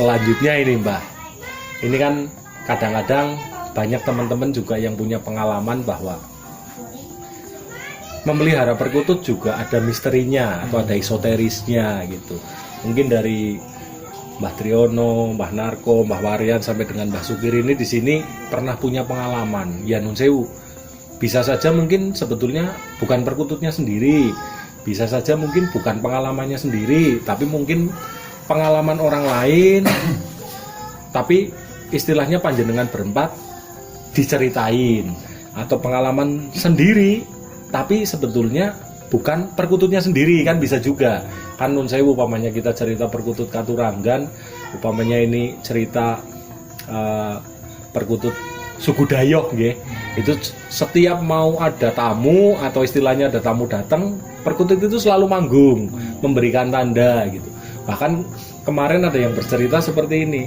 selanjutnya ini Mbah, ini kan kadang-kadang banyak teman-teman juga yang punya pengalaman bahwa memelihara perkutut juga ada misterinya atau ada esoterisnya gitu. Mungkin dari Mbah Triyono, Mbah Narko, Mbah Waryan sampai dengan Mbah Sukir ini di sini pernah punya pengalaman. Ya nun sewu, bisa saja mungkin sebetulnya bukan perkututnya sendiri, bisa saja mungkin bukan pengalamannya sendiri, tapi mungkin pengalaman orang lain. Tapi istilahnya panjenengan berempat diceritain, atau pengalaman sendiri tapi sebetulnya bukan perkututnya sendiri, kan bisa juga kan nun sewu, upamanya kita cerita perkutut Katuranggan, upamanya ini cerita perkutut suku Dayoh nggih. Itu setiap mau ada tamu atau istilahnya ada tamu datang, perkutut itu selalu manggung, memberikan tanda gitu. Bahkan kemarin ada yang bercerita seperti ini,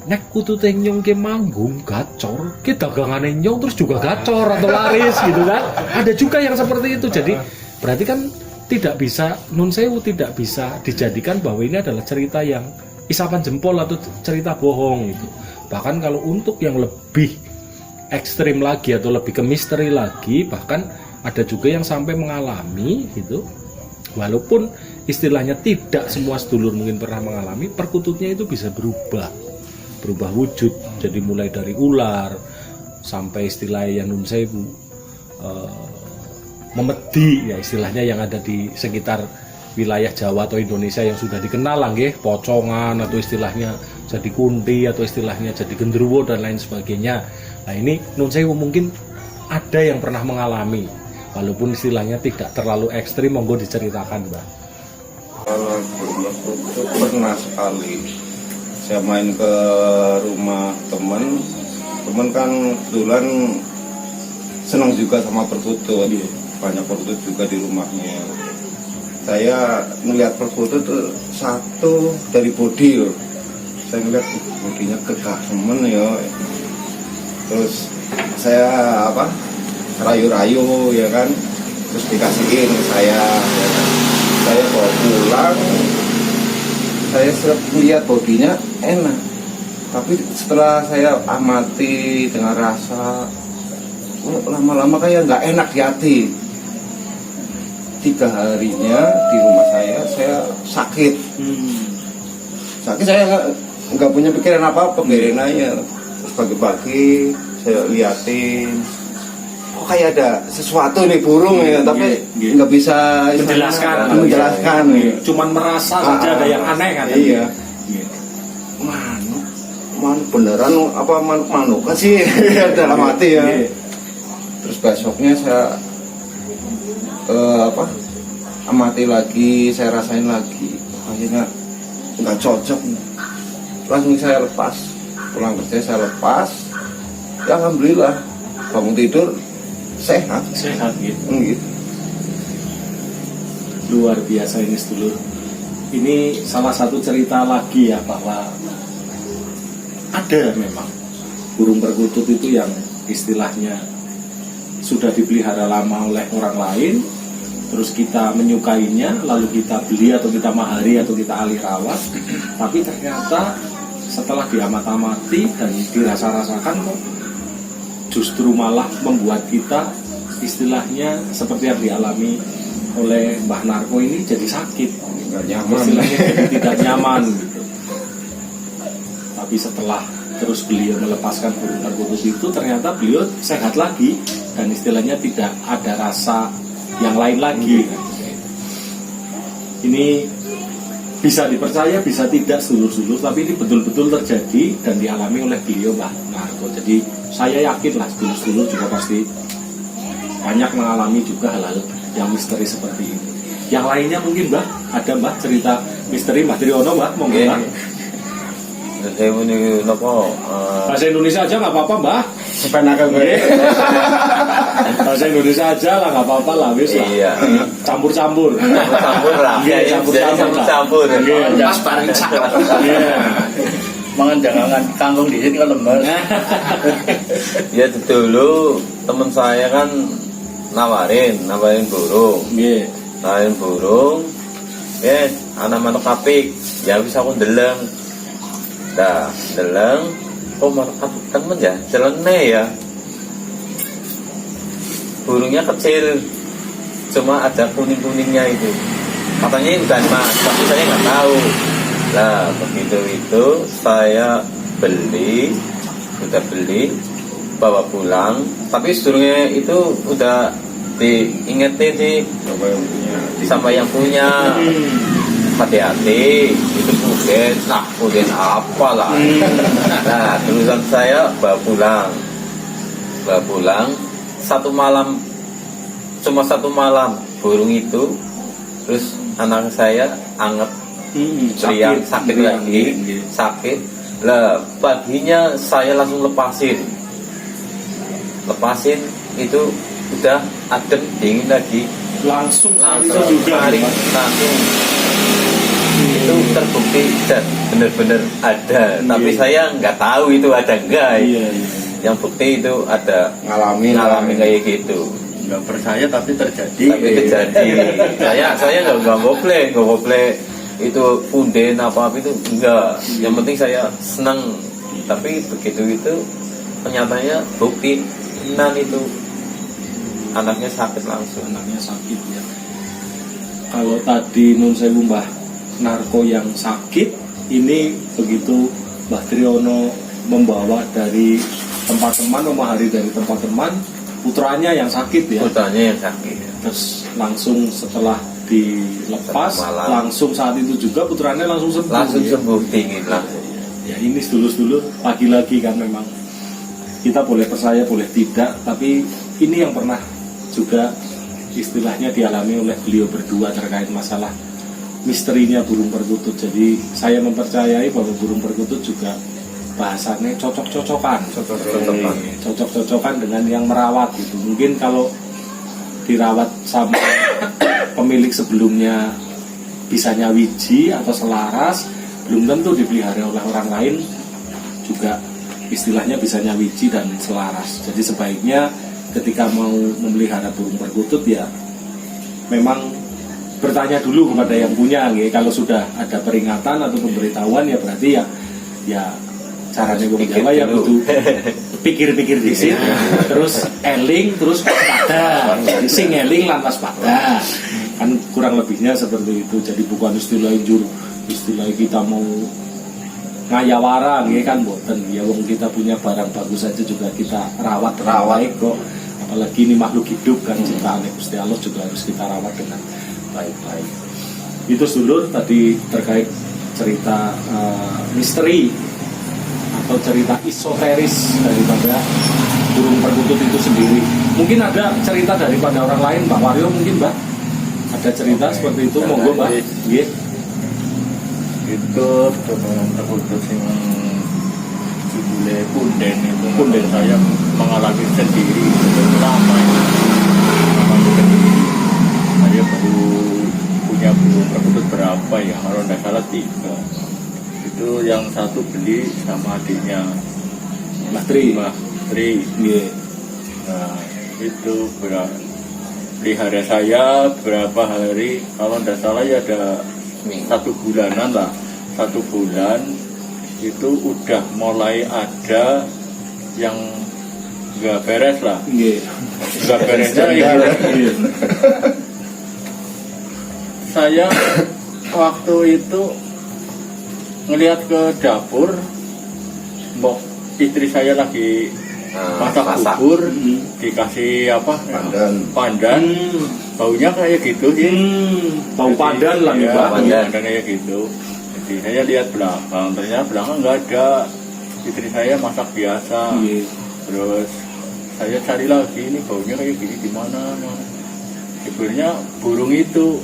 nek kutute nyong ke manggung gacor, ke dagangane nyong terus juga gacor atau laris gitu kan. Ada juga yang seperti itu. Jadi berarti kan tidak bisa, nun sewu, tidak bisa dijadikan bahwa ini adalah cerita yang isapan jempol atau cerita bohong gitu. Bahkan kalau untuk yang lebih ekstrim lagi atau lebih ke misteri lagi, bahkan ada juga yang sampai mengalami gitu, walaupun istilahnya tidak semua sedulur mungkin pernah mengalami, perkututnya itu bisa berubah wujud. Jadi mulai dari ular sampai istilahnya nun sewu memedi, ya istilahnya yang ada di sekitar wilayah Jawa atau Indonesia yang sudah dikenal lah nggih, pocongan atau istilahnya jadi kunti atau istilahnya jadi gendruwo dan lain sebagainya. Nah ini nun sewu mungkin ada yang pernah mengalami, walaupun istilahnya tidak terlalu ekstrim, monggo diceritakan Mbak. Kalau perkutut pernah sekali saya main ke rumah teman kan kebetulan senang juga sama perkutut, banyak perkutut juga di rumahnya. Saya melihat perkutut satu dari bodi loh, saya ngeliat bodinya gegah temen ya. Terus saya rayu-rayu ya kan, terus dikasihin ke saya ya kan. Saya bawa pulang, saya lihat bodinya enak, tapi setelah saya amati dengan rasa, lama-lama kayak nggak enak di hati. 3 harinya di rumah saya sakit. Saya nggak punya pikiran apa-apa, biarin aja. Terus pagi-pagi saya liatin, kok kayak ada sesuatu nih, burung ya, tapi nggak bisa menjelaskan. Cuman merasa saja ada yang aneh kan. Iya. Manuk beneran apa manuk kan sih dalam hati ya. Terus besoknya saya amati lagi, saya rasain lagi, akhirnya nggak cocok. Langsung saya lepas, pulang kerja saya lepas. Ya alhamdulillah bangun tidur sehat gitu. Luar biasa ini sedulur. Ini salah satu cerita lagi ya, bahwa ada memang burung perkutut itu yang istilahnya sudah dipelihara lama oleh orang lain, terus kita menyukainya, lalu kita beli atau kita mahari atau kita alih rawat, tapi ternyata setelah diamat-amati dan dirasa-rasakan kok justru malah membuat kita istilahnya seperti yang dialami oleh Mbah Narko ini jadi sakit, nggak nyaman, istilahnya jadi tidak nyaman gitu. Tapi setelah terus beliau melepaskan burung perkutut itu, ternyata beliau sehat lagi dan istilahnya tidak ada rasa yang lain lagi. Ini bisa dipercaya, bisa tidak sedulur-sedulur, tapi ini betul-betul terjadi dan dialami oleh beliau Mbah Narko. Jadi saya yakin lah sedulur-sedulur juga pasti banyak mengalami juga hal-hal yang misteri seperti ini. Yang lainnya mungkin Mbah, ada Mbah cerita misteri Mbah Triyono Mbah, monggo Mbah. Saya ini nopo Bahasa Indonesia aja nggak apa-apa Mbah. sepenakan gue. Bahasa Indonesia aja lah, nggak apa-apa lah, wis lah. Iya. Campur-campur. Campur lah. Iya, campur-campur. Iya, Pas paling cakep. iya. Mangan jangan kangkung di sini kan lemes. Ya dulu teman saya kan nawarin burung. Iya. Nawarin burung. Anak manuk kapik. Ya bisa aku ndeleng. Nah, deleng kok temen ya, jelene ya. Burungnya kecil, cuma ada kuning-kuningnya itu. Katanya ikan mas, tapi saya nggak tahu. Nah, begitu itu saya sudah beli, bawa pulang. Tapi sedurungnya itu udah diingetin sih sama yang punya. Hati-hati, itu puden apa lah. Nah, terusan saya bawa pulang cuma satu malam burung itu, terus anak saya anget, sakit lah. Paginya saya langsung lepasin itu udah adem, dingin lagi, langsung hari langsung itu terbukti dan benar-benar ada. Tapi saya nggak tahu itu ada enggak. Yang bukti itu ada, ngalamin kayak gitu. Nggak percaya tapi terjadi. Saya nggak ngople itu punden apa itu enggak. Yang penting saya senang. Tapi begitu itu ternyatanya bukti itu anaknya sakit langsung. Anaknya sakit ya. Kalau tadi Nun Sewu Mbah Narko yang sakit, ini begitu Mbah Triyono membawa dari tempat teman, Hari dari tempat teman, putranya yang sakit ya. Putranya yang sakit. Terus langsung setelah dilepas, langsung saat itu juga putranya langsung sembuh. Sembuh dingin langsung. Ya ini sedulur-sedulur, lagi-lagi kan memang kita boleh percaya boleh tidak, tapi ini yang pernah juga istilahnya dialami oleh beliau berdua terkait masalah misterinya burung perkutut. Jadi saya mempercayai bahwa burung perkutut juga bahasanya cocok-cocokan dengan yang merawat gitu. Mungkin kalau dirawat sama pemilik sebelumnya bisa nyawiji atau selaras, belum tentu dipelihara oleh orang lain juga istilahnya bisa nyawiji dan selaras. Jadi sebaiknya ketika mau memelihara burung perkutut ya memang bertanya dulu kepada yang punya, ya. Kalau sudah ada peringatan atau pemberitahuan ya berarti ya caranya gue Jawa ya butuh pikir-pikir di sini, terus eling, terus pada sing eling lantas pada, kan kurang lebihnya seperti itu. Jadi bukan istilah kita mau ngayawara, ya kan boten. Ya wong kita punya barang bagus saja juga kita rawat baik kok. Apalagi ini makhluk hidup kan, ciptaan Gusti Allah juga harus kita rawat dengan baik-baik. Itu sedulur tadi terkait cerita misteri atau cerita esoteris daripada burung perkutut itu sendiri. Mungkin ada cerita daripada orang lain, Mbak Waryo mungkin Mbak ada cerita seperti itu, monggo Mbak. Nggih. Itu burung perkutut yang judulnya punden saya mengalami sendiri lama ini. Saya baru punya burung perkutut berapa ya, kalau tidak salah 3. Itu yang satu beli sama adiknya Mbah Tri. Yeah. Nah itu pelihara saya berapa hari, kalau tidak salah ya ada 1 bulanan lah. 1 bulan itu udah mulai ada yang nggak beres lah. Nggak beresnya gitu. Saya waktu itu ngelihat ke dapur, mbok istri saya lagi masak bubur, dikasih apa? Pandan. Baunya kayak gitu sih. Bau pandan lah ya. Pandan kayak gitu. Jadi saya lihat belakang, ternyata belakang nggak ada. Istri saya masak biasa. Terus saya cari lagi, ini baunya kayak gini di mana? Sebenarnya burung itu.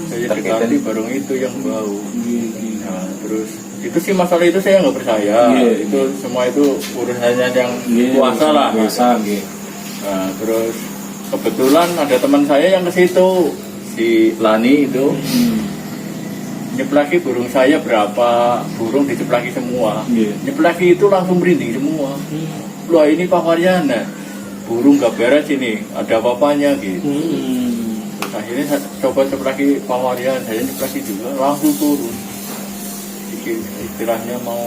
Saya dekati burung itu yang bau. Nah, terus itu sih masalah itu saya nggak percaya. Itu semua itu urusannya yang kuasa lah. Nah, terus kebetulan ada teman saya yang ke situ, si Lani itu. Nyeplaki burung saya berapa burung diceplaki semua. Nyeplaki itu langsung merinding semua. Wah ini Pak Waryana, burung gak beres ini, ada apa-apanya gitu. Terus akhirnya saya coba ceplaki Pak Waryana, saya ceplaki juga langsung turun. istilahnya mau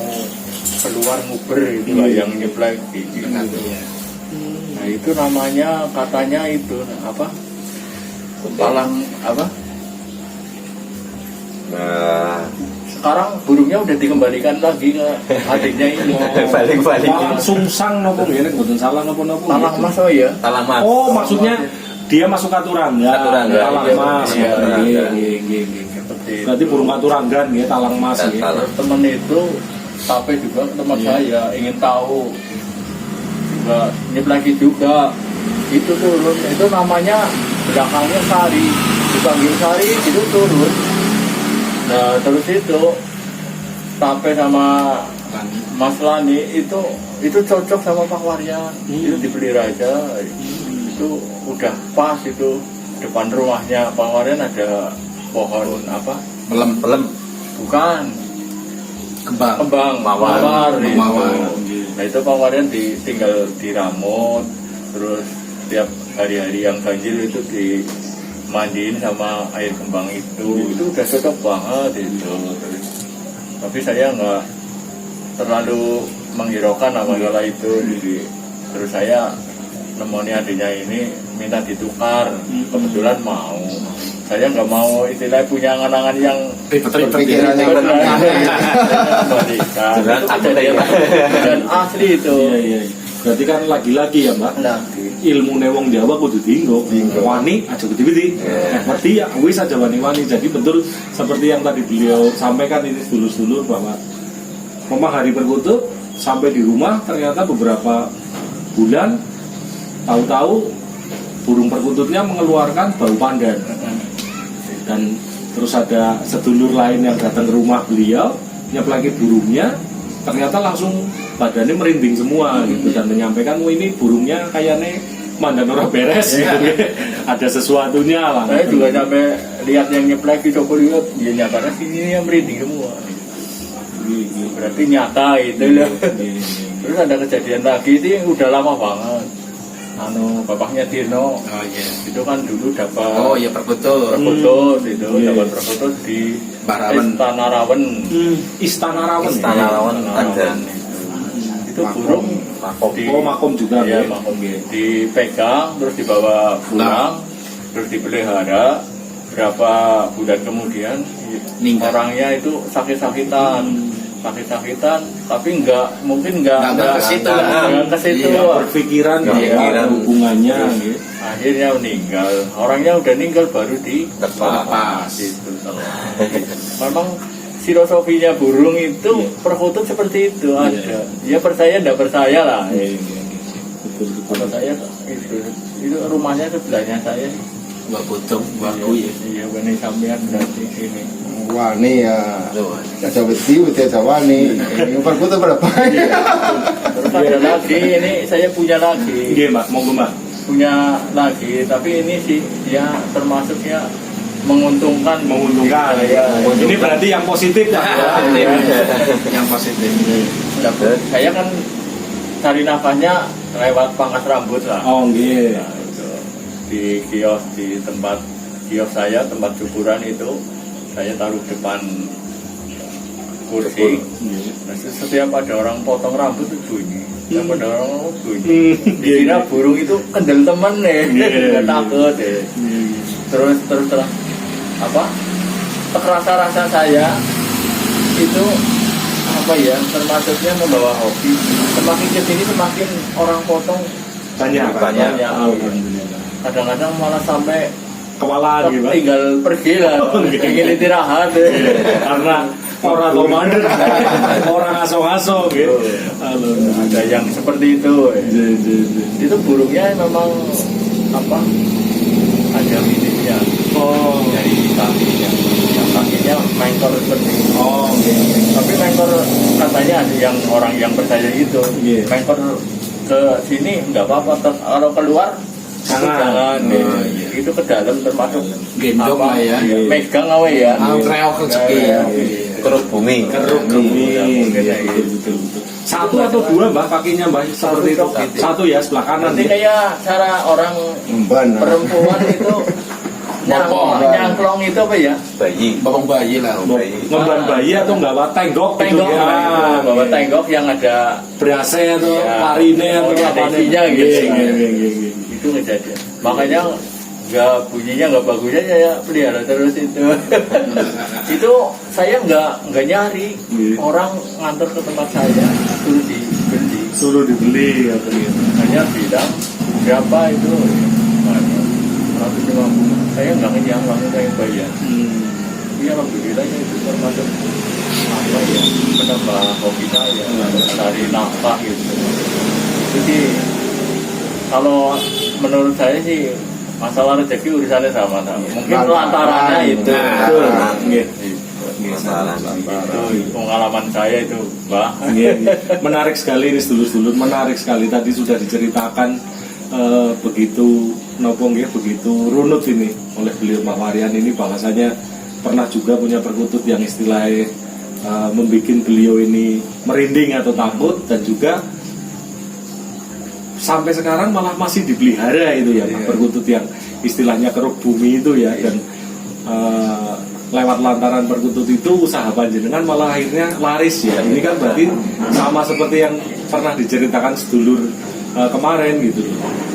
keluar nguber itu lah yang nyeplak gitu. Nah itu namanya katanya itu apa? Talang apa? Nah, Sekarang burungnya udah dikembalikan lagi ke adiknya ini. balik-balik. Talang sungsang nopo ngene mboten salah nopo-nopo. Talang mas oh ya. Talang mas. Oh, maksudnya dia masuk katurangga. Katurangga, Talang iya, mas. iya, Iya, iya. iya. Seperti itu. Berarti burung katuranggan ya, talang mas ya. Talang. Temen itu sampai juga ke tempat Iya. saya ingin tahu juga nyeplaki juga itu turun itu namanya belakangnya Sari dipanggil Sari itu turun. Nah terus itu sampai sama Mas Lani itu cocok sama Pak Waryan itu dipelihara aja itu udah pas itu depan rumahnya Pak Waryan ada pohon apa Pelem. bukan kembang Mawar. itu. Mawar. Nah itu Pak Waryan tinggal diramut terus tiap hari-hari yang ganjil itu dimandiin sama air kembang itu udah cocok banget itu. Terus, tapi saya nggak terlalu menghiraukan masalah itu. Jadi, terus saya nemoni adiknya ini minta ditukar, kebetulan mau. Saya nggak mau istilahnya punya angan-angan yang Pikiran yang kembalikan. Jelas, Itu aku kejadian dan asli itu. Iya, iya. Berarti kan lagi-lagi ya, Mbak. Nah, Ilmu wong Jawa kudu dienggo. Wani aja gede-gede. Ngerti ya, wis aja wani-wani. Jadi betul seperti yang tadi beliau sampaikan ini dulur-dulur bahwa memang hari perkutut sampai di rumah ternyata beberapa bulan tahu-tahu burung perkututnya mengeluarkan bau pandan. Dan terus ada sedulur lain yang datang ke rumah beliau nyeplaki burungnya, ternyata langsung badannya merinding semua gitu dan menyampaikan, "Oh ini burungnya kayaknya mandan orang beres gitu." Ada sesuatunya lah. saya juga sampai lihat yang nyeplak coba lihat dia nyatanya sini yang merinding semua. Berarti nyata itu loh. Terus ada kejadian lagi itu yang udah lama banget. Bapaknya Dino, itu kan dulu dapat iya perkutut. perkutut itu Iya. dapat perkutut di Barawen. Istana Rawen. Istana Rawen. Istana Rawen ada. Itu burung Makom. Oh, makom juga. ya ya. makom dipegang terus dibawa pulang terus dipelihara berapa bulan kemudian Meninggal. orangnya itu sakit-sakitan tapi mungkin nggak ke situ, nggak ke situ. Iya, Berpikiran Nggak ya, pikiran. hubungannya gitu. Akhirnya meninggal, orangnya udah meninggal baru Lepas. itu. Memang filosofinya burung itu perkutut seperti itu ada. Ya percaya nggak percaya lah. Betul, betul. Kalau saya itu rumahnya sebelahnya saya. Mbak Putung, Mbak ya. Iya, benih sampean berarti ini. Wani ya. Loh, Aja wedi aja wani. Ini perkutut berapa? Terus ada lagi, ini saya punya lagi. Iya, Mbak, monggo, Mbak. Punya lagi, tapi ini sih ya termasuk ya menguntungkan. Ya. Ya. Ini berarti yang positif ya. Yang positif. Saya kan cari nafkahnya lewat pangkas rambut lah. Oh, nggih. Nah, itu di kios, di tempat kios saya, tempat cukuran itu saya taruh depan kursi. Nah, setiap ada orang potong rambut itu bunyi. Setiap ada orang bunyi. Dikira burung itu kendel temen nih, nggak takut ya. Terus apa? Rasa saya itu apa ya? Termasuknya membawa hobi. Semakin kesini semakin orang potong Banyak. Alhamdulillah. kadang-kadang malah sampai Kewalahan gitu, Mbak. tinggal pergi lah, ingin istirahat. Karena orang komandan, orang aso-aso gitu. Ada yang seperti itu. Itu burungnya memang apa? Ada miliknya. Oh, Dari kakinya, yang kakinya mengkor seperti itu. oh, Tapi mengkor katanya ada yang orang yang percaya itu. Iya. Mengkor ke sini nggak apa-apa, kalau keluar jangan. Oh, iya. Itu ke dalam termasuk Gendong lah ya. iya, megang awe ya. Reok rezeki. Iya. keruk bumi. keruk bumi. Iya, Betul. Satu atau dua, Mbak, kakinya, Mbak, seperti itu. Satu ya, sebelah kanan. Nanti Ya. kayak cara orang Emban. perempuan itu Nyangklong itu apa ya? Bayi. Bapang bayi lah. Bayi. Ngemban bayi atau nggak bawa tenggok gitu Tenggok, ya. bawa tenggok yang ada Berasnya atau Ya, parine atau pokoknya apa ada isinya gitu. gitu. itu kejadian. Makanya nggak bunyinya nggak bagusnya saya pelihara terus itu. Itu saya nggak nyari Iya. orang nganter ke tempat saya suruh dibeli. Suruh dibeli katanya. Hanya bilang berapa itu. 150. Saya nggak kenyang langsung saya bayar. Iya alhamdulillah itu termasuk apa ya menambah hobi saya cari nafkah gitu. Jadi kalau menurut saya sih masalah rezeki urusannya sama-sama. Mungkin lantarannya itu. Masalah. Itu pengalaman saya itu, Mbak. Menarik sekali ini sedulur-sedulur, menarik sekali tadi sudah diceritakan begitu nopo nggih, begitu runut ini oleh beliau Pak Waryan ini, bahwasanya pernah juga punya perkutut yang istilahnya membuat beliau ini merinding atau takut, dan juga sampai sekarang malah masih dipelihara itu ya Pak, perkutut yang istilahnya keruk bumi itu ya, dan lewat lantaran perkutut itu usaha panjenengan malah akhirnya laris ya. Ini kan berarti sama seperti yang pernah diceritakan sedulur kemarin gitu.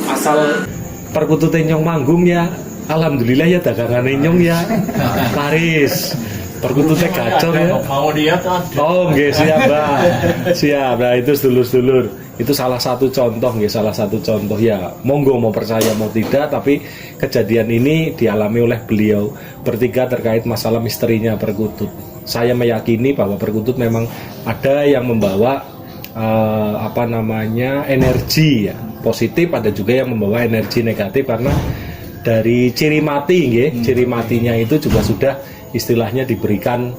Asal perkututnya nyong manggung ya, alhamdulillah ya dagangan nyong ya laris. Perkututnya gacor ya. Mau lihat Oh nggih, siap Mbak. Siap. Nah itu sedulur-sedulur, itu salah satu contoh nggih, salah satu contoh ya. Monggo mau percaya mau tidak, tapi kejadian ini dialami oleh beliau bertiga terkait masalah misterinya perkutut. Saya meyakini bahwa perkutut memang ada yang membawa energi ya positif, ada juga yang membawa energi negatif, karena dari ciri mati nggih, ciri matinya itu juga sudah istilahnya diberikan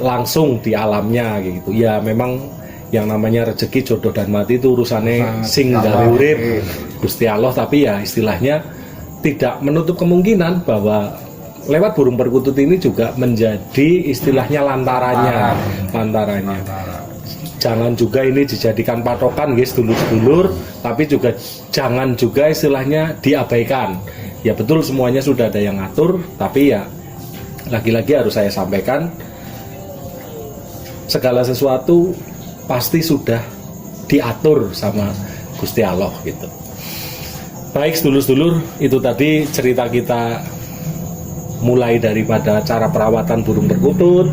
langsung di alamnya gitu. Ya memang yang namanya rezeki, jodoh dan mati itu urusannya sing gawe urip Gusti Allah, tapi ya istilahnya tidak menutup kemungkinan bahwa lewat burung perkutut ini juga menjadi istilahnya lantarannya. Jangan juga ini dijadikan patokan guys dulur-dulur, tapi juga jangan juga istilahnya diabaikan. Ya betul semuanya sudah ada yang ngatur, tapi ya lagi-lagi harus saya sampaikan, segala sesuatu pasti sudah diatur sama Gusti Allah gitu. Baik sedulur-sedulur, itu tadi cerita kita mulai daripada cara perawatan burung perkutut,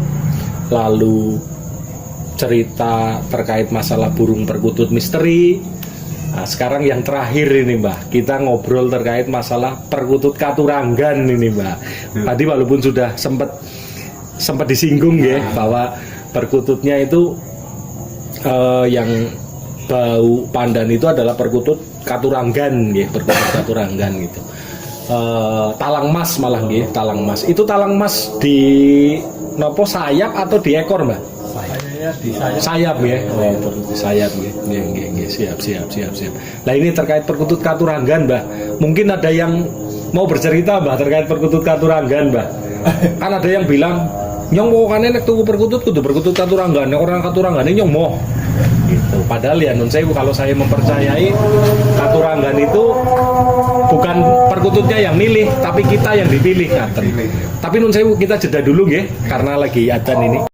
lalu cerita terkait masalah burung perkutut misteri. Nah, sekarang yang terakhir ini Mbak, kita ngobrol terkait masalah perkutut katuranggan ini Mbak. Tadi walaupun sudah sempat disinggung ya, bahwa perkututnya itu yang bau pandan itu adalah perkutut katuranggan ya, perkutut katuranggan gitu. Talang mas malah ya, talang mas. Itu talang mas di nopo sayap atau di ekor Mbak? di Sayap ya. Oh, perkutut sayap ya. Siap. Nah, ini terkait perkutut katuranggan, Mbah. Mungkin ada yang mau bercerita, Mbah, terkait perkutut katuranggan, Mbah. Kan ada yang bilang, "Nyong mau kan nek tuku perkutut kudu perkutut katuranggan, orang katuranggan nyong mau." Gitu. Padahal ya nun sewu, kalau saya mempercayai katuranggan itu bukan perkututnya yang milih, tapi kita yang dipilih ngaten. Tapi nun sewu, kita jeda dulu nggih, karena lagi adzan ini.